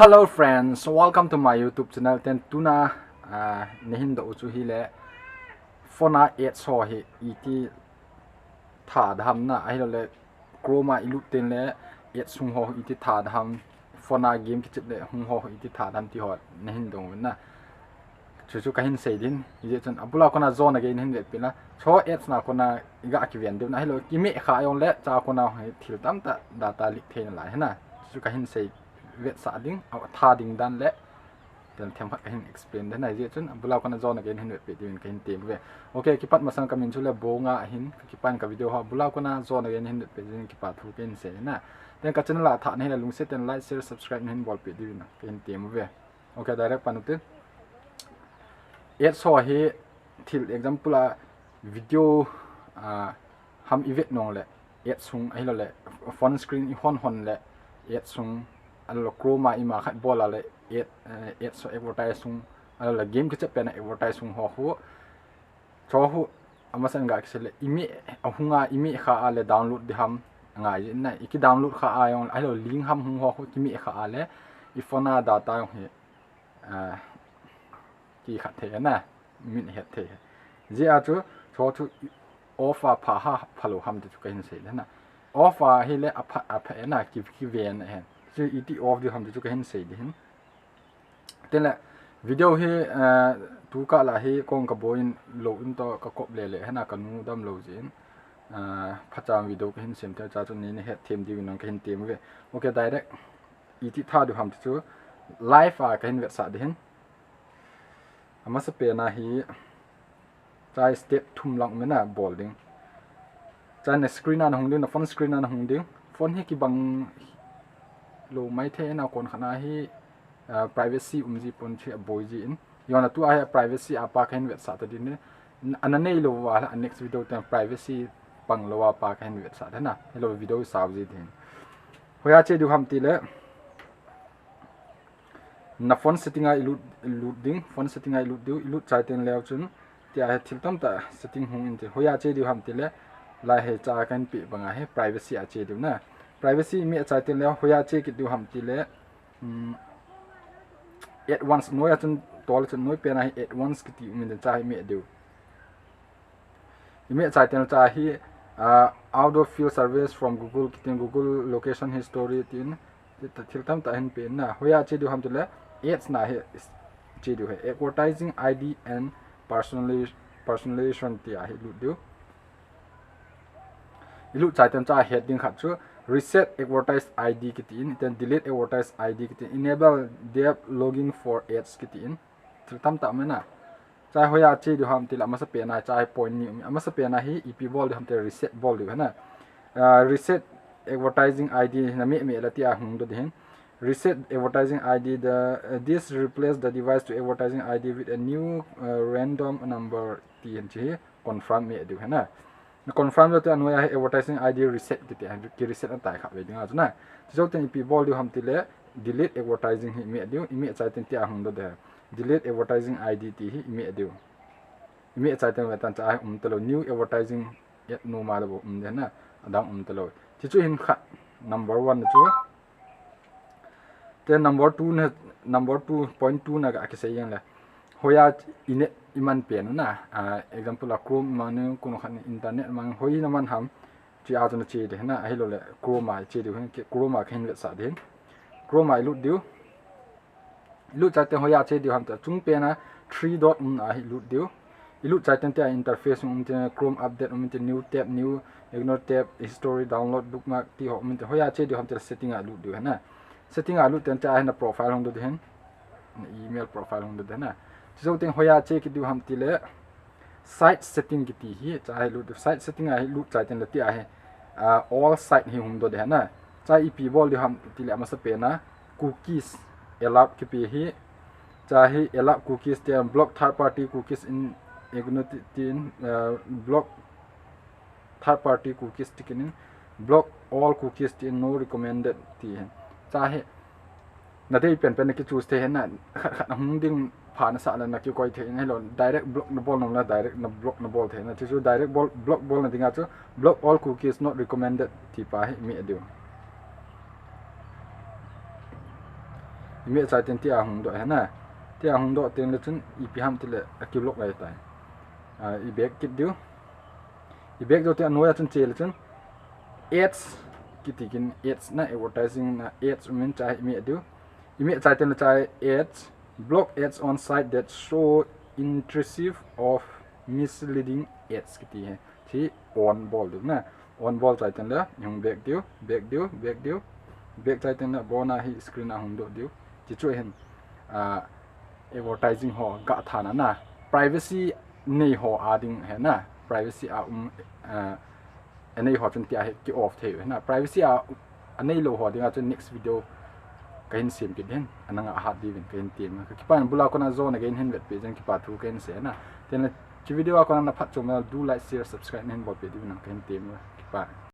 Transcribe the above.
Hello friends, welcome to my YouTube channel. Ten tuna nehin do chu hi le phona 8 so hi iti tha dham na ai lo le chroma ilu ten le 8 sung ho iti tha dham phona game ki chit le hung ho iti tha dham ti ho nehin do na chu kahin sei din ye chon abula kona zone again hin le pina so 8 na kona iga ki ven de na hello ki me kha yong le cha kona thil tam ta data lik the la na chu kahin sei vet sa ding au tha ding dan le dan them khat kahin explain dan ai je chun bula kana zone again hin pe din kahin te ve okay ki pat masang kamin chule bonga hin ki pan ka video ha bula kana zone again hin pe din ki pat thu ken se na den ka channel la tha ne la lung se ten like share subscribe hin bol pe din na kahin te ve okay direct panutin et so hi til example a video ham event nong le et sung ai lo le phone screen i hon le et sung alo chroma ima khat bola le et so advertise sung alo game ke chep na advertise sung ho ho cho hu amasan ga kisele imi ahunga imi kha ale download di ham ngai na iki download kha ayong alo link ham hung ho kimi kha ale ifona data yong he ki khat the na min het the ji a chu cho chu offer pha ha phalo ham tu kain se na offer hi le apha na ki ven hen chứ iti off đi ham chu ka hin sei din ten la video hi tu ka la hi kong ka boin lo in to ka kop le hana ka nu dam lo jin phacham video ka hin sem ta cha chu ni het them di nang ka hin tem ve okay direct iti tha du ham chu live ka hin ve sa din ama sa pe na hi chai step thum lang me na bolding cha na screen na hong ding na phone screen na hong ding phone hi ki bang lo mai the na kon khana hi privacy umji pon chi boy ji in yona tu a privacy apa khain wet sa ta din anane lo wa next video ta privacy pang lo wa pa khain wet sa na hello video sa ji din hoya che du ham ti le na phone setting a ilu ding phone setting a ilu chai ten lew chun ti a thil tam ta setting hung in te hoya che du ham ti le la he cha kan pi banga he privacy a che du na privacy mi achai tin le hoya che ki du ham ti le at once noya chun tol chun noi pe na at once ki ti min chai mi du mi achai tin cha hi out of field service from google kitin google location history tin ta thil tam ta hen pe na hoya che du ham ti le ads na he che du he advertising id and personalization ti a hi lu du ilu chai tin cha heading khat chu reset advertise id kitin then delete advertise id kitin enable dev login for ads kitin tam ta mena chai hoya che du ham til amasa pe na chai point ni amasa pe na hi ep bol du ham te reset bol du na reset advertising id na me lati a hung do den reset advertising id this replace the device to advertising id with a new random number tnch confirm me du na confirm that anoya advertising id reset ki reset ta kha we dinga na so ten people du ham tile delete advertising hi me du ime chai ten ti a hung do de delete advertising id ti hi ime chai ten wetan cha talo new advertising yet no ma do de na adang talo chi chu hin kha number 1 chu then number 2.2 na ga ki se yang la hoya ine iman pen na example la chrome manu kuno khan internet mang hoi na man ham chi a jona che de na ai lo le chroma che de hen chroma khin le sa den chroma lu cha te hoya che de ham ta chung pe na 3 dot a lu de ilu cha ten te interface te chrome update te new tab new ignore tab history download bookmark ti ho te hoya che de ham te setting a lu de na setting a lu ten cha na profile hong do den email profile hong do den na so ten hoya che ki du ham ti le site setting ki ti hi cha lu site setting a lu cha ten la ti a he all site hi hum do de na cha ep bol du ham ti le amasa pe na cookies allowed ki pi hi cha hi allow cookies te block third party cookies in ignotin block third party cookies tikin block all cookies ti no recommended ti cha hi na dei pen ki choose te hen na khat hung ding phana sa la na ki koi the nei lo direct block na bol nom la direct na block na bol the na chu direct block bol na dinga chu block all cookies not recommended ti pa hi mi adu email chai ten tia hung do hena tia hung do ten le chun ipm ti le akilok lai tai I back kit diu I back do te noya chun che le chun ads kitikin ads na advertising na ads min chai email diu email chai ten le chai ads block ads on site that show intrusive of misleading ads kiti hai thi on ball du na on ball chai ten la yung back diu back chai ten la bona hi screen a hung do diu chi chu hen advertising ho ga thana na privacy nei ho ading hai na privacy a anei ho chun tia he ki off the na privacy a anei lo ho dinga chun next video kain sim ki den ananga hat divin kain tim ka kipan bula kona zone again hen vet page ki pa thu kain se na ten chi video ko na phat choma do like share subscribe nen bot pe divin kain tim ki pa